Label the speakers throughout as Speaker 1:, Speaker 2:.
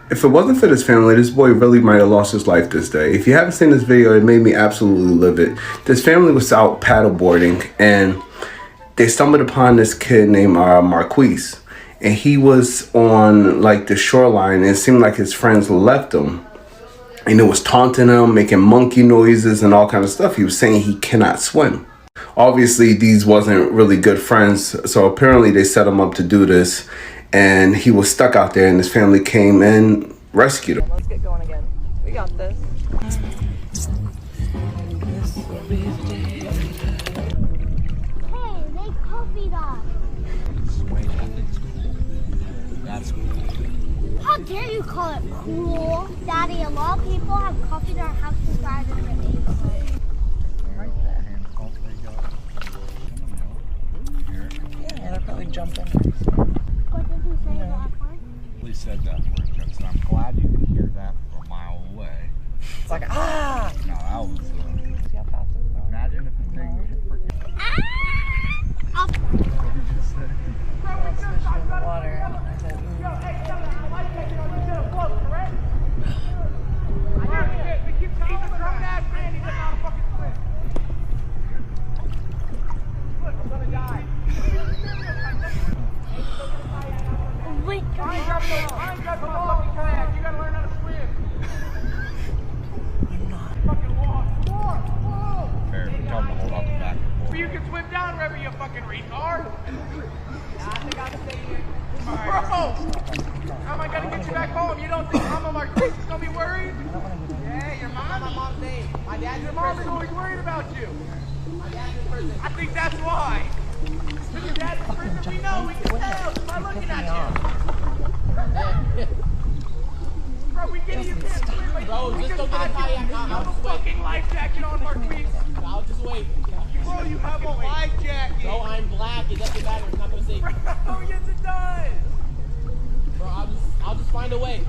Speaker 1: If it wasn't for this family, this boy really might have lost his life this day. If you haven't seen this video, it made me absolutely livid. This family was out paddleboarding and they stumbled upon this kid named Marquise. And he was on like the shoreline and it seemed like his friends left him. And it was taunting him, making monkey noises and all kind of stuff. He was saying he cannot swim. Obviously, these wasn't really good friends, so apparently they set him up to do this, and he was stuck out there, and his family came and rescued him.
Speaker 2: Let's get going again. We got this.
Speaker 3: Hey, they copied us.
Speaker 4: That's cool.
Speaker 3: How dare you call it cool? Daddy, a lot of people have copied our houses rather than the neighborhood.
Speaker 2: Right there. Yeah, they're probably jumping.
Speaker 3: What did he say that word?
Speaker 4: We said that word, Justin. I'm glad you could hear that from a mile away.
Speaker 2: It's like, ah!
Speaker 4: No, that was.
Speaker 2: See how fast it's going?
Speaker 4: Imagine if the thing was freaking.
Speaker 3: Ah!
Speaker 4: What did you just say?
Speaker 2: I was fishing in the water and I said,
Speaker 3: Wait,
Speaker 4: Fair, tell him to hold on to back.
Speaker 5: You can swim down, River, you fucking retard. I think I'm staying here. Bro! How am I gonna get you back home? You don't think Mama Marquise is gonna be worried? Yeah, your mom. My mom's name. My dad's your mom is always worried about you. My dad's in prison. I think that's why. Because your dad's in prison, we know, we can tell just by looking at you. Bro, we get you can't swim, but
Speaker 6: Bro,
Speaker 5: we
Speaker 6: just
Speaker 5: can
Speaker 6: go get a
Speaker 5: find you.
Speaker 6: kayak.
Speaker 5: You
Speaker 6: I'll
Speaker 5: have a
Speaker 6: just wait.
Speaker 5: fucking life jacket on, Marquise.
Speaker 6: I'll just wait.
Speaker 5: Bro, you have a life jacket.
Speaker 6: Bro, I'm black. It doesn't matter. It's not gonna save me.
Speaker 5: Oh, yes, it does.
Speaker 6: Bro, I'll just find a way.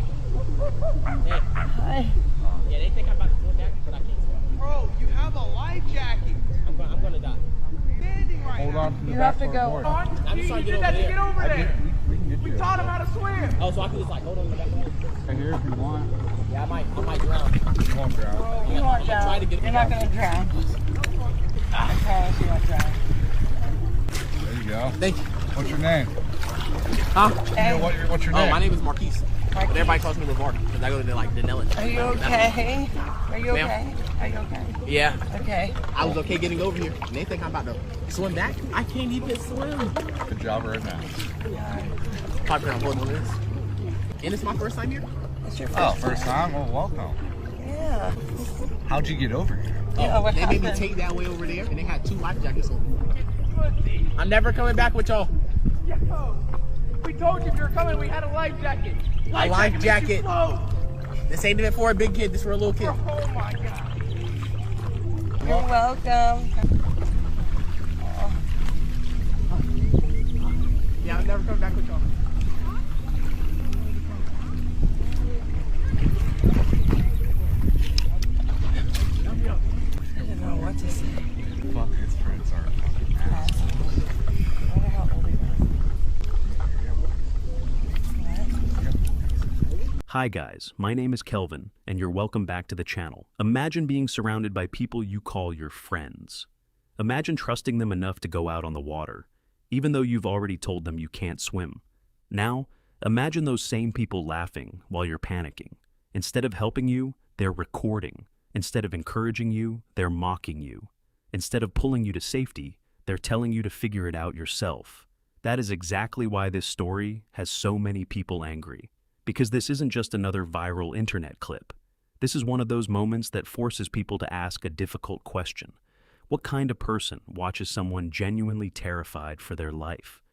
Speaker 6: Hey.
Speaker 2: hi.
Speaker 6: Yeah, they think I'm about to swim back, but I can't swim.
Speaker 5: Bro, you have a life jacket.
Speaker 6: I'm gonna die.
Speaker 5: Standing right
Speaker 4: Hold
Speaker 5: now.
Speaker 4: on to the
Speaker 2: You
Speaker 4: back
Speaker 2: have to
Speaker 4: of the
Speaker 2: go
Speaker 4: board.
Speaker 5: On.
Speaker 6: I'm just
Speaker 5: You
Speaker 6: trying to
Speaker 5: did
Speaker 6: get
Speaker 5: that
Speaker 6: over
Speaker 5: to get over
Speaker 4: I
Speaker 5: there.
Speaker 4: get- we can get
Speaker 5: We
Speaker 4: you
Speaker 5: taught him
Speaker 4: there.
Speaker 5: how to swim.
Speaker 6: Oh, so I can just like hold on to the back of the boat.
Speaker 4: Right here if you want.
Speaker 6: Yeah, I might drown.
Speaker 4: You won't drown.
Speaker 2: You won't
Speaker 6: I'm gonna try to
Speaker 2: drown.
Speaker 6: get
Speaker 2: You're not going to drown. I promise you won't drown.
Speaker 4: There you go.
Speaker 6: Thank you.
Speaker 4: What's your name?
Speaker 6: Huh?
Speaker 2: Hey,
Speaker 4: What's your
Speaker 6: Oh,
Speaker 4: name?
Speaker 6: my name is Marquise. But
Speaker 2: Marquise.
Speaker 6: everybody calls me Mark because I go to the Denellen.
Speaker 2: Are you okay? Are you
Speaker 6: Ma'am.
Speaker 2: okay? Are you okay?
Speaker 6: Yeah,
Speaker 2: Okay.
Speaker 6: I was okay getting over here. And they think I'm about to swim back. I can't even swim.
Speaker 4: Good job right now.
Speaker 6: Probably gonna hold on to this. And it's my first time here.
Speaker 2: It's your
Speaker 4: Oh,
Speaker 2: first
Speaker 4: first time? Well, welcome.
Speaker 2: Yeah.
Speaker 4: How'd you get over here?
Speaker 2: Yeah, what
Speaker 6: They made me
Speaker 2: happened?
Speaker 6: take that way over there, and they had 2 life jackets on. I'm never coming back with y'all.
Speaker 5: Yo, we told you if you were coming, we had a life jacket.
Speaker 6: Life
Speaker 5: makes you
Speaker 6: jacket.
Speaker 5: float.
Speaker 6: This ain't even for a big kid. This for a little kid.
Speaker 5: Oh my god.
Speaker 2: You're welcome.
Speaker 6: Yeah, I'm never coming back with y'all.
Speaker 2: I don't know what to say.
Speaker 4: Fuck, his friends are fucking assholes.
Speaker 2: I wonder how old he was. What?
Speaker 7: Hi guys, my name is Kelvin, and you're welcome back to the channel. Imagine being surrounded by people you call your friends. Imagine trusting them enough to go out on the water, even though you've already told them you can't swim. Now, imagine those same people laughing while you're panicking. Instead of helping you, they're recording. Instead of encouraging you, they're mocking you. Instead of pulling you to safety, they're telling you to figure it out yourself. That is exactly why this story has so many people angry. Because this isn't just another viral internet clip. This is one of those moments that forces people to ask a difficult question. What kind of person watches someone genuinely terrified for their life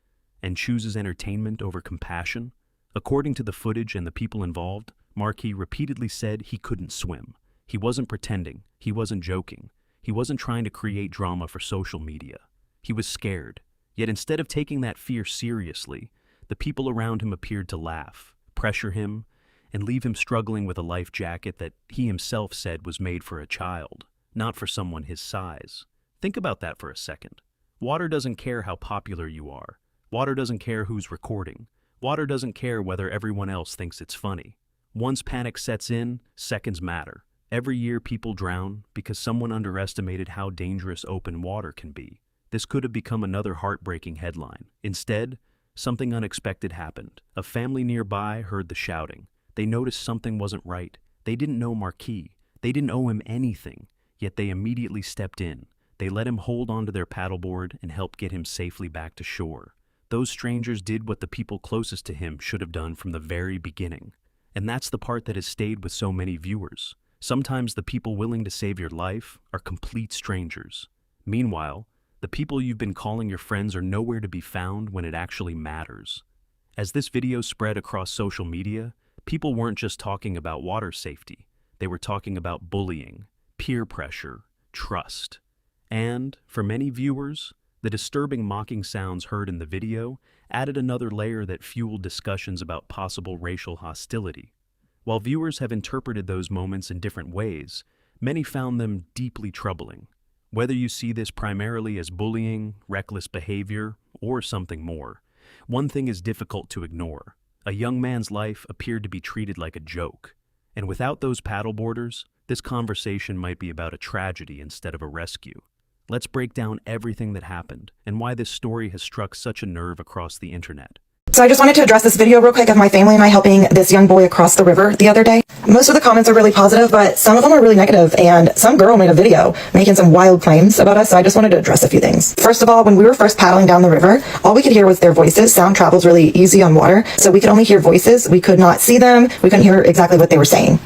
Speaker 7: and chooses entertainment over compassion? According to the footage and the people involved, Marquis repeatedly said he couldn't swim. He wasn't pretending. He wasn't joking. He wasn't trying to create drama for social media. He was scared. Yet instead of taking that fear seriously, the people around him appeared to laugh, pressure him, and leave him struggling with a life jacket that he himself said was made for a child, not for someone his size. Think about that for a second. Water doesn't care how popular you are. Water doesn't care who's recording. Water doesn't care whether everyone else thinks it's funny. Once panic sets in, seconds matter. Every year people drown because someone underestimated how dangerous open water can be. This could have become another heartbreaking headline. Instead, something unexpected happened. A family nearby heard the shouting. They noticed something wasn't right. They didn't know Marquis. They didn't owe him anything, yet they immediately stepped in. They let him hold onto their paddleboard and helped get him safely back to shore. Those strangers did what the people closest to him should have done from the very beginning. And that's the part that has stayed with so many viewers. Sometimes the people willing to save your life are complete strangers. Meanwhile, the people you've been calling your friends are nowhere to be found when it actually matters. As this video spread across social media, people weren't just talking about water safety. They were talking about bullying, peer pressure, trust. And, for many viewers, the disturbing mocking sounds heard in the video added another layer that fueled discussions about possible racial hostility. While viewers have interpreted those moments in different ways, many found them deeply troubling. Whether you see this primarily as bullying, reckless behavior, or something more, one thing is difficult to ignore. A young man's life appeared to be treated like a joke. And without those paddleboarders, this conversation might be about a tragedy instead of a rescue. Let's break down everything that happened and why this story has struck such a nerve across the internet.
Speaker 8: So I just wanted to address this video real quick of my family and I helping this young boy across the river the other day. Most of the comments are really positive, but some of them are really negative, and some girl made a video making some wild claims about us, so I just wanted to address a few things. First of all, when we were first paddling down the river, all we could hear was their voices. Sound travels really easy on water, so we could only hear voices. We could not see them. We couldn't hear exactly what they were saying.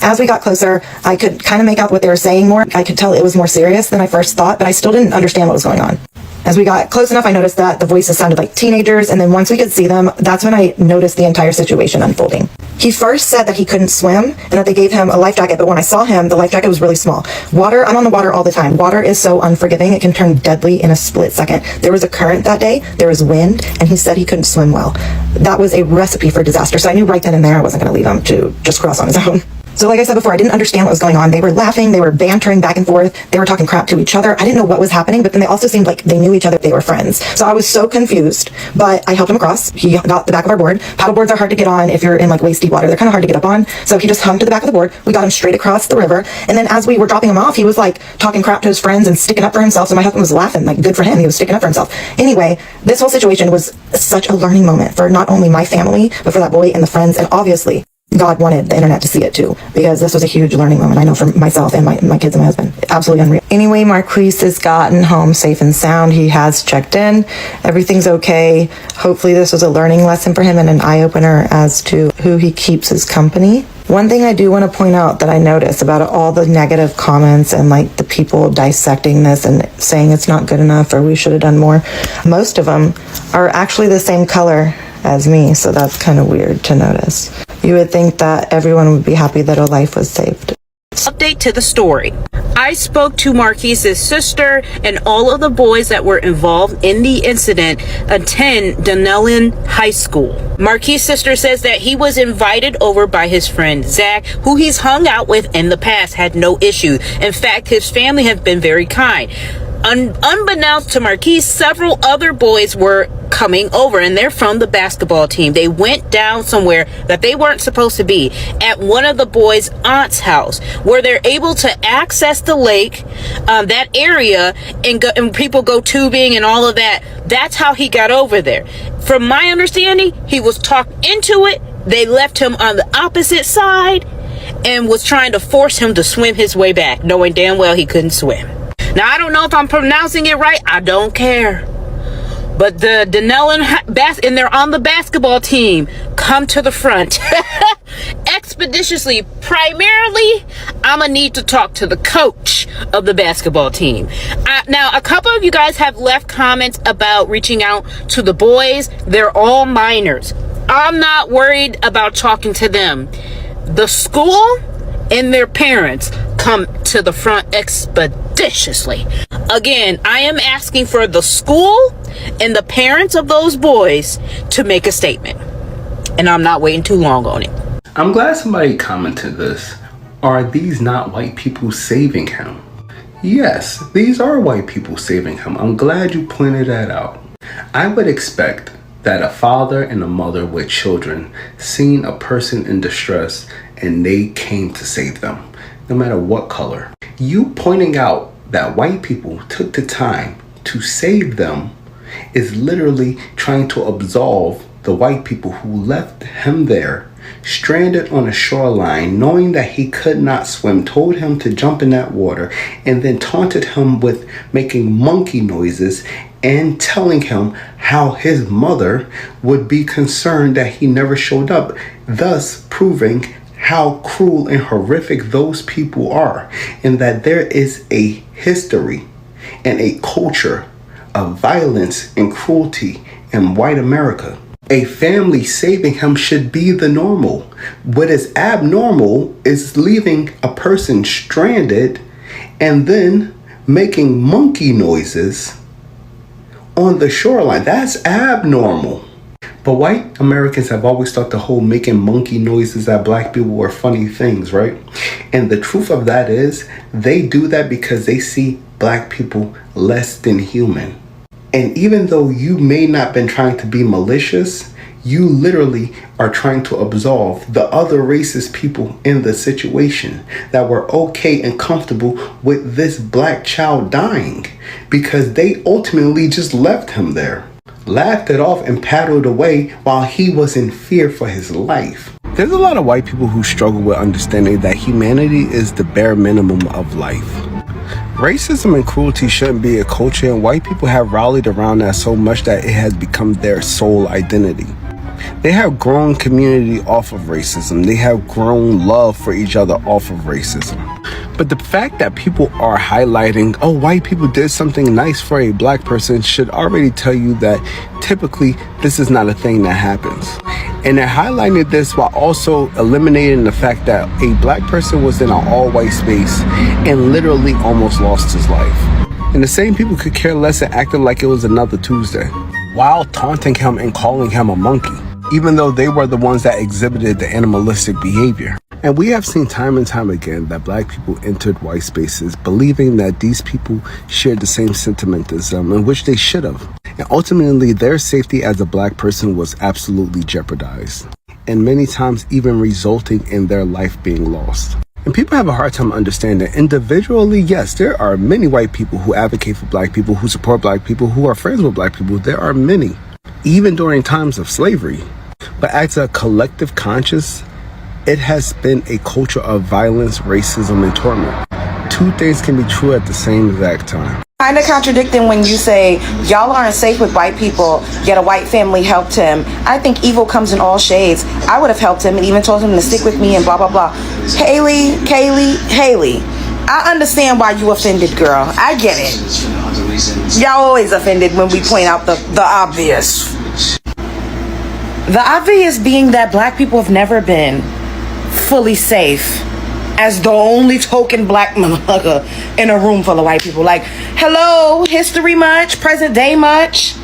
Speaker 8: As we got closer, I could kind of make out what they were saying more. I could tell it was more serious than I first thought, but I still didn't understand what was going on. As we got close enough, I noticed that the voices sounded like teenagers, and then once we could see them, that's when I noticed the entire situation unfolding. He first said that he couldn't swim and that they gave him a life jacket, but when I saw him, the life jacket was really small. Water, I'm on the water all the time. Water is so unforgiving, it can turn deadly in a split second. There was a current that day, there was wind, and he said he couldn't swim well. That was a recipe for disaster, so I knew right then and there I wasn't going to leave him to just cross on his own. So like I said before, I didn't understand what was going on. They were laughing, they were bantering back and forth, they were talking crap to each other. I didn't know what was happening, but then they also seemed like they knew each other, they were friends. So I was so confused, but I helped him across. He got the back of our board. Paddle boards are hard to get on if you're in like waist deep water. They're kind of hard to get up on. So he just hung to the back of the board. We got him straight across the river. And then as we were dropping him off, he was like talking crap to his friends and sticking up for himself. So my husband was laughing, like good for him. He was sticking up for himself. Anyway, this whole situation was such a learning moment for not only my family, but for that boy and the friends, and obviously God wanted the internet to see it too, because this was a huge learning moment, I know, for myself and my kids and my husband. Absolutely unreal. Anyway, Marquis has gotten home safe and sound. He has checked in. Everything's okay. Hopefully this was a learning lesson for him and an eye-opener as to who he keeps as company. One thing I do want to point out that I noticed about all the negative comments and like the people dissecting this and saying it's not good enough or we should have done more, most of them are actually the same color as me, so that's kind of weird to notice. You would think that everyone would be happy that a life was saved.
Speaker 9: Update to the story. I spoke to Marquis's sister, and all of the boys that were involved in the incident attend Dunellen High School. Marquis' sister says that he was invited over by his friend Zach, who he's hung out with in the past, had no issue. In fact, his family have been very kind. Unbeknownst to Marquis, several other boys were coming over, and they're from the basketball team. They went down somewhere that they weren't supposed to be, at one of the boys' aunt's house, where they're able to access the lake, that area, and people go tubing and all of that. That's how he got over there. From my understanding, he was talked into it. They left him on the opposite side and was trying to force him to swim his way back, knowing damn well he couldn't swim. Now, I don't know if I'm pronouncing it right. I don't care. But the Dunellen, and they're on the basketball team, come to the front expeditiously. Primarily, I'm going to need to talk to the coach of the basketball team. Now, a couple of you guys have left comments about reaching out to the boys. They're all minors. I'm not worried about talking to them. The school and their parents come to the front expeditiously. Again, I am asking for the school and the parents of those boys to make a statement. And I'm not waiting too long on it.
Speaker 1: I'm glad somebody commented this. Are these not white people saving him? Yes, these are white people saving him. I'm glad you pointed that out. I would expect that a father and a mother with children seen a person in distress and they came to save them, no matter what color. You pointing out that white people took the time to save them is literally trying to absolve the white people who left him there, stranded on a shoreline, knowing that he could not swim, told him to jump in that water, and then taunted him with making monkey noises and telling him how his mother would be concerned that he never showed up, thus proving how cruel and horrific those people are, and that there is a history and a culture of violence and cruelty in white America. A family saving him should be the normal. What is abnormal is leaving a person stranded and then making monkey noises on the shoreline. That's abnormal. But white Americans have always thought the whole making monkey noises at black people were funny things, right? And the truth of that is they do that because they see black people less than human. And even though you may not been trying to be malicious, you literally are trying to absolve the other racist people in the situation that were okay and comfortable with this black child dying because they ultimately just left him there, laughed it off and paddled away while he was in fear for his life. There's a lot of white people who struggle with understanding that humanity is the bare minimum of life. Racism and cruelty shouldn't be a culture, and white people have rallied around that so much that it has become their sole identity. They have grown community off of racism. They have grown love for each other off of racism. But the fact that people are highlighting, oh, white people did something nice for a black person should already tell you that typically this is not a thing that happens. And they're highlighting this while also eliminating the fact that a black person was in an all-white space and literally almost lost his life. And the same people could care less and acting like it was another Tuesday, while taunting him and calling him a monkey, even though they were the ones that exhibited the animalistic behavior. And we have seen time and time again that black people entered white spaces believing that these people shared the same sentiment as them, in which they should have. And ultimately, their safety as a black person was absolutely jeopardized, and many times even resulting in their life being lost. And people have a hard time understanding individually, yes, there are many white people who advocate for black people, who support black people, who are friends with black people. There are many, even during times of slavery. But as a collective conscious, it has been a culture of violence, racism, and torment. Two things can be true at the same exact time.
Speaker 8: Kind of contradicting when you say y'all aren't safe with white people, yet a white family helped him. I think evil comes in all shades. I would have helped him and even told him to stick with me and blah, blah, blah. Haley, I understand why you offended, girl. I get it. Y'all always offended when we point out the obvious. The obvious being that black people have never been fully safe as the only token black motherfucker in a room full of white people. Like, hello, history much? Present day much?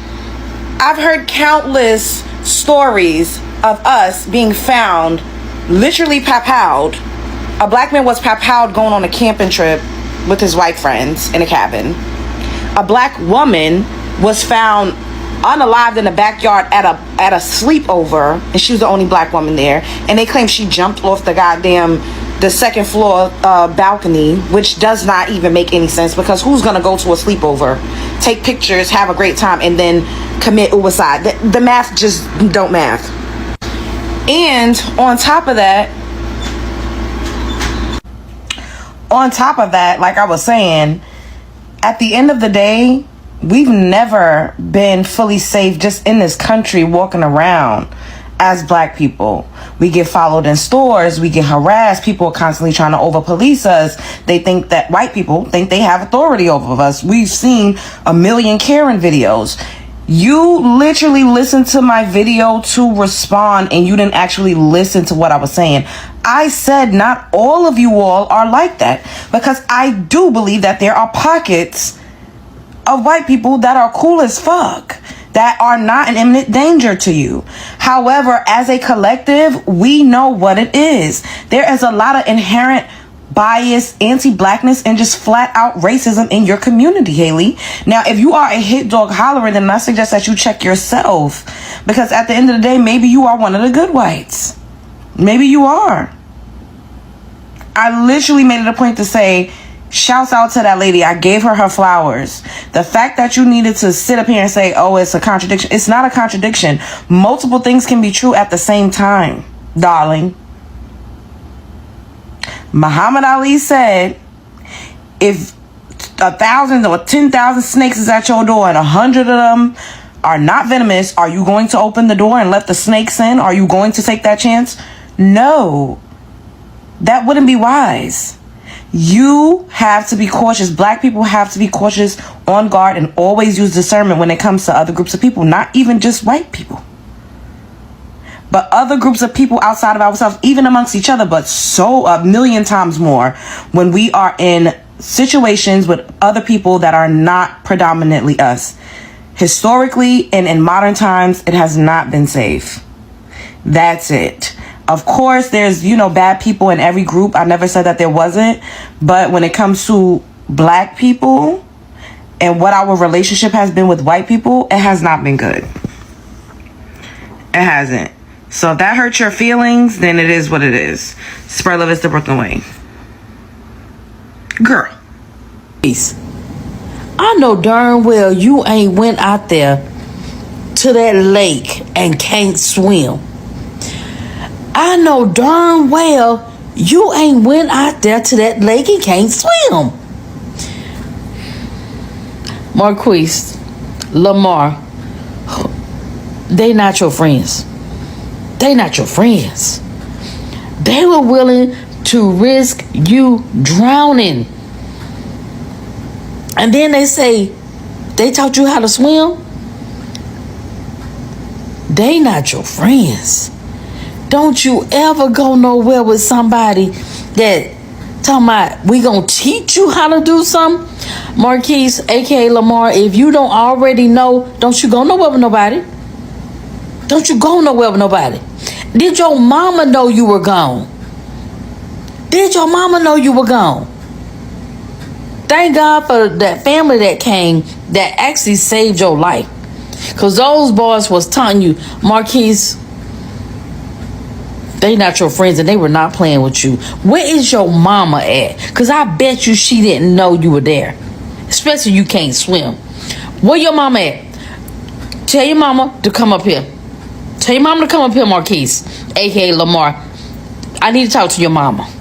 Speaker 8: I've heard countless stories of us being found literally papowed. A black man was papowed going on a camping trip with his white friends in a cabin. A black woman was found unalived in the backyard at a sleepover, and she was the only black woman there, and they claim she jumped off the second floor balcony, which does not even make any sense, because who's gonna go to a sleepover, take pictures, have a great time, and then commit suicide? The math just don't math. And on top of that, like I was saying, at the end of the day, we've never been fully safe just in this country walking around as black people. We get followed in stores, we get harassed, people are constantly trying to over police us. They think that white people think they have authority over us. We've seen a million Karen videos. You literally listened to my video to respond, and you didn't actually listen to what I was saying. I said not all of you all are like that, because I do believe that there are pockets of white people that are cool as fuck, that are not an imminent danger to you. However, as a collective, we know what it is. There is a lot of inherent bias, anti-blackness, and just flat out racism in your community, Haley. Now, if you are a hit dog hollerer, then I suggest that you check yourself, because at the end of the day, maybe you are one of the good whites. Maybe you are. I literally made it a point to say, shouts out to that lady. I gave her her flowers. The fact that you needed to sit up here and say, oh, it's a contradiction. It's not a contradiction. Multiple things can be true at the same time, darling. Muhammad Ali said, if 1,000 or 10,000 snakes is at your door and 100 of them are not venomous, are you going to open the door and let the snakes in? Are you going to take that chance? No. That wouldn't be wise. You have to be cautious. Black people have to be cautious, on guard, and always use discernment when it comes to other groups of people, not even just white people, but other groups of people outside of ourselves, even amongst each other, but so a million times more when we are in situations with other people that are not predominantly us. Historically and in modern times, it has not been safe. That's it. Of course, there's, bad people in every group. I never said that there wasn't. But when it comes to black people and what our relationship has been with white people, it has not been good. It hasn't. So if that hurts your feelings, then it is what it is. Spread love is the Brooklyn way. Girl.
Speaker 10: Peace. I know darn well you ain't went out there to that lake and can't swim. I know darn well you ain't went out there to that lake and can't swim. Marquise, Lamar, they not your friends. They not your friends. They were willing to risk you drowning. And then they say they taught you how to swim. They not your friends. Don't you ever go nowhere with somebody that talking about we gonna teach you how to do something. Marquise, aka Lamar, if you don't already know, don't you go nowhere with nobody. Don't you go nowhere with nobody. Did your mama know you were gone? Did your mama know you were gone? Thank God for that family that came that actually saved your life. Because those boys was telling you, Marquise, they not your friends and they were not playing with you. Where is your mama at? Because I bet you she didn't know you were there. Especially you can't swim. Where your mama at? Tell your mama to come up here. Tell your mama to come up here, Marquise, aka Lamar. I need to talk to your mama.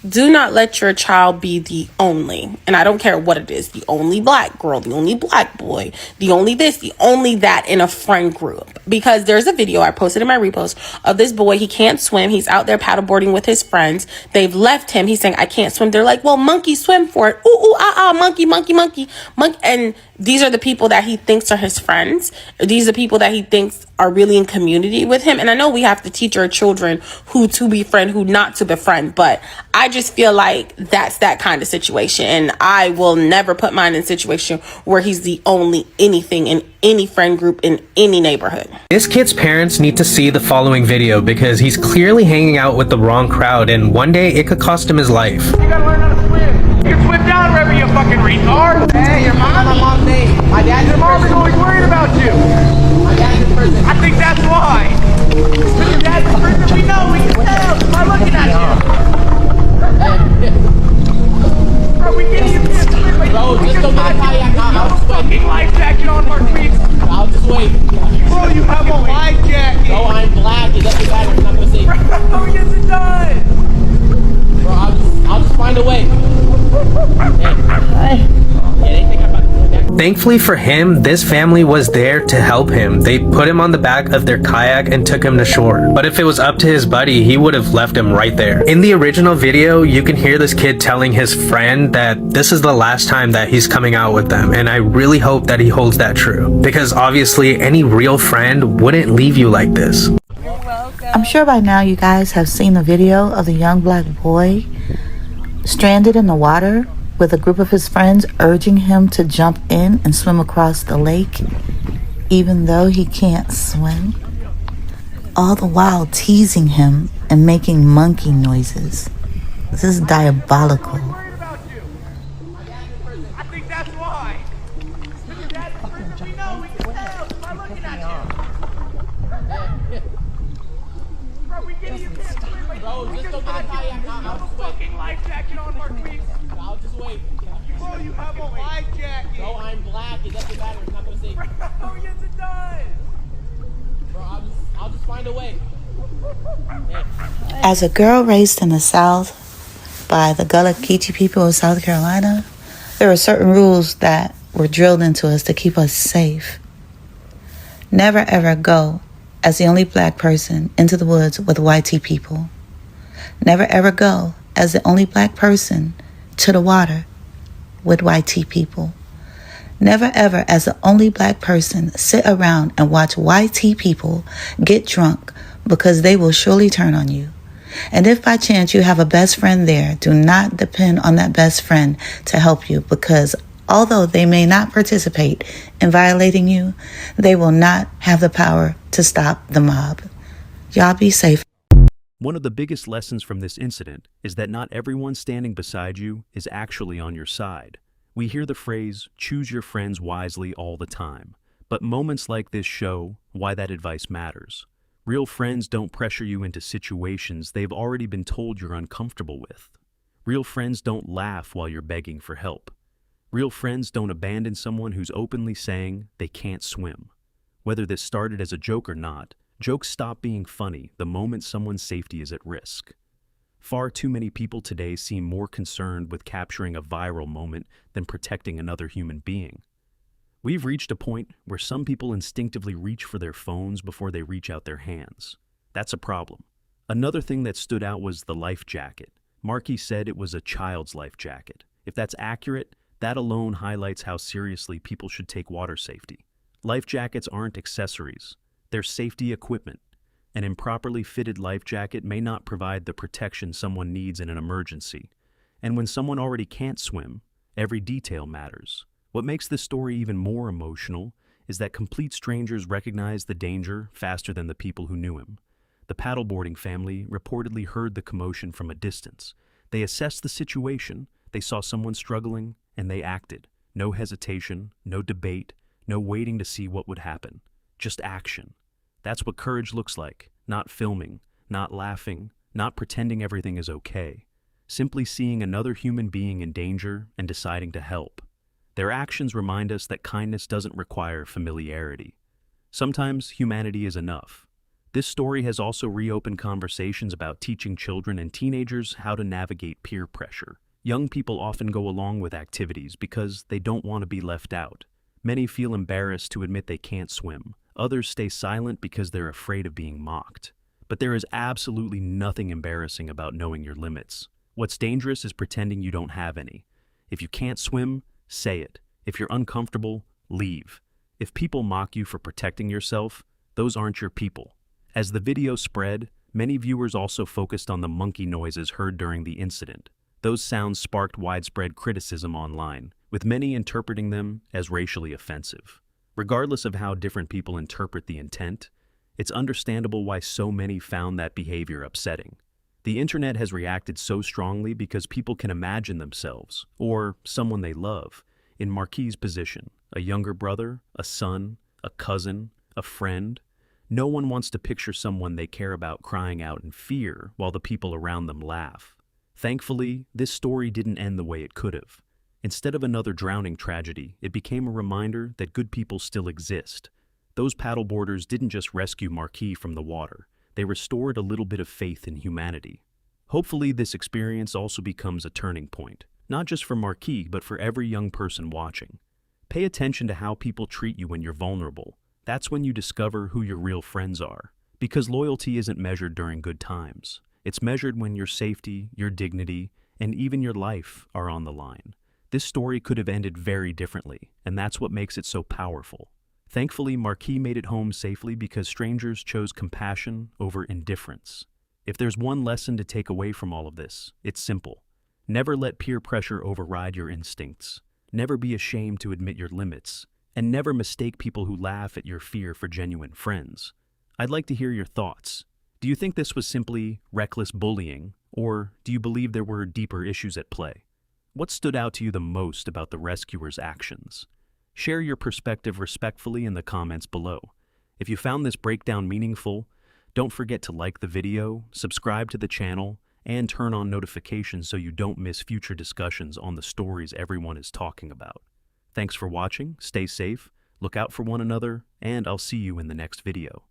Speaker 9: Do not let your child be the only, and I don't care what it is, the only black girl, the only black boy, the only this, the only that in a friend group. Because there's a video I posted in my repost of this boy. He can't swim. He's out there paddleboarding with his friends. They've left him. He's saying, I can't swim. They're like, well, monkey, swim for it. Ooh, ooh, ah, ah, monkey, monkey, monkey, monkey. And these are the people that he thinks are his friends. These are the people that he thinks are really in community with him. And I know we have to teach our children who to befriend, who not to befriend, but I just feel like that's that kind of situation. And I will never put mine in a situation where he's the only anything in any friend group in any neighborhood.
Speaker 11: This kid's parents need to see the following video because he's clearly hanging out with the wrong crowd and one day it could cost him his life.
Speaker 5: You gotta learn how to swim. You can swim downriver, you fucking retard. Hey, your mom. My mom's name. My dad's your mom is always worried about you. My dad's in prison. I think that's why. When your dad's in prison, we know, we can tell just by looking at you. Bro, we can't even swim. Bro, just go get a kayak. I'll fucking life jacket on, Marquise.
Speaker 6: I'll just wait.
Speaker 5: Bro, you have a life jacket.
Speaker 6: No, I'm black. It doesn't matter. It's not gonna save me.
Speaker 5: Bro, yes it does.
Speaker 6: Bro, I'll just find a way. Hey. Yeah, they think I'm about to go back.
Speaker 11: Thankfully for him, this family was there to help him. They put him on the back of their kayak and took him to shore. But if it was up to his buddy, he would have left him right there. In the original video, you can hear this kid telling his friend that this is the last time that he's coming out with them. And I really hope that he holds that true. Because obviously, any real friend wouldn't leave you like this.
Speaker 12: I'm sure by now you guys have seen the video of the young black boy stranded in the water with a group of his friends urging him to jump in and swim across the lake even though he can't swim. all the while teasing him and making monkey noises. This is diabolical.
Speaker 5: I think that's why. Your dad's we know, we can tell just by looking at you. Bro, we get it, you can't swim, but
Speaker 6: Bro,
Speaker 5: we
Speaker 6: just go get a
Speaker 5: got you.
Speaker 6: kayak.
Speaker 5: You have
Speaker 6: I'll
Speaker 5: a
Speaker 6: just wait.
Speaker 5: fucking life jacket on, Marquise.
Speaker 6: I'll just wait.
Speaker 5: Bro, you have a life jacket.
Speaker 6: Bro, I'm black. It doesn't matter. It's not gonna save me.
Speaker 5: Bro, yes it does.
Speaker 6: Bro, I'll just find a way.
Speaker 12: As a girl raised in the South by the Gullah Geechee people of South Carolina, there are certain rules that were drilled into us to keep us safe. Never ever go as the only black person into the woods with YT people. Never ever go as the only black person to the water with YT people. Never ever as the only black person sit around and watch YT people get drunk, because they will surely turn on you. And if by chance you have a best friend there, do not depend on that best friend to help you, because although they may not participate in violating you, they will not have the power to stop the mob. Y'all be safe.
Speaker 7: One of the biggest lessons from this incident is that not everyone standing beside you is actually on your side. We hear the phrase, choose your friends wisely all the time, but moments like this show why that advice matters. Real friends don't pressure you into situations they've already been told you're uncomfortable with. Real friends don't laugh while you're begging for help. Real friends don't abandon someone who's openly saying they can't swim. Whether this started as a joke or not, jokes stop being funny the moment someone's safety is at risk. Far too many people today seem more concerned with capturing a viral moment than protecting another human being. We've reached a point where some people instinctively reach for their phones before they reach out their hands. That's a problem. Another thing that stood out was the life jacket. Markey said it was a child's life jacket. If that's accurate, that alone highlights how seriously people should take water safety. Life jackets aren't accessories. They're safety equipment. An improperly fitted life jacket may not provide the protection someone needs in an emergency. And when someone already can't swim, every detail matters. What makes this story even more emotional is that complete strangers recognized the danger faster than the people who knew him. The paddleboarding family reportedly heard the commotion from a distance. They assessed the situation, they saw someone struggling, and they acted. No hesitation, no debate, no waiting to see what would happen. Just action. That's what courage looks like. Not filming, not laughing, not pretending everything is okay. Simply seeing another human being in danger and deciding to help. Their actions remind us that kindness doesn't require familiarity. Sometimes humanity is enough. This story has also reopened conversations about teaching children and teenagers how to navigate peer pressure. Young people often go along with activities because they don't want to be left out. Many feel embarrassed to admit they can't swim. Others stay silent because they're afraid of being mocked. But there is absolutely nothing embarrassing about knowing your limits. What's dangerous is pretending you don't have any. If you can't swim, say it. If you're uncomfortable, leave. If people mock you for protecting yourself, those aren't your people. As the video spread, many viewers also focused on the monkey noises heard during the incident. Those sounds sparked widespread criticism online, with many interpreting them as racially offensive. Regardless of how different people interpret the intent, it's understandable why so many found that behavior upsetting. The internet has reacted so strongly because people can imagine themselves, or someone they love, in Marquis' position, a younger brother, a son, a cousin, a friend. No one wants to picture someone they care about crying out in fear while the people around them laugh. Thankfully, this story didn't end the way it could have. Instead of another drowning tragedy, it became a reminder that good people still exist. Those paddleboarders didn't just rescue Marquis from the water. They restored a little bit of faith in humanity. Hopefully, this experience also becomes a turning point, not just for Marquis, but for every young person watching. Pay attention to how people treat you when you're vulnerable. That's when you discover who your real friends are. Because loyalty isn't measured during good times. It's measured when your safety, your dignity, and even your life are on the line. This story could have ended very differently, and that's what makes it so powerful. Thankfully, Marquis made it home safely because strangers chose compassion over indifference. If there's one lesson to take away from all of this, it's simple. Never let peer pressure override your instincts. Never be ashamed to admit your limits. And never mistake people who laugh at your fear for genuine friends. I'd like to hear your thoughts. Do you think this was simply reckless bullying, or do you believe there were deeper issues at play? What stood out to you the most about the rescuers' actions? Share your perspective respectfully in the comments below. If you found this breakdown meaningful, don't forget to like the video, subscribe to the channel, and turn on notifications so you don't miss future discussions on the stories everyone is talking about. Thanks for watching, stay safe, look out for one another, and I'll see you in the next video.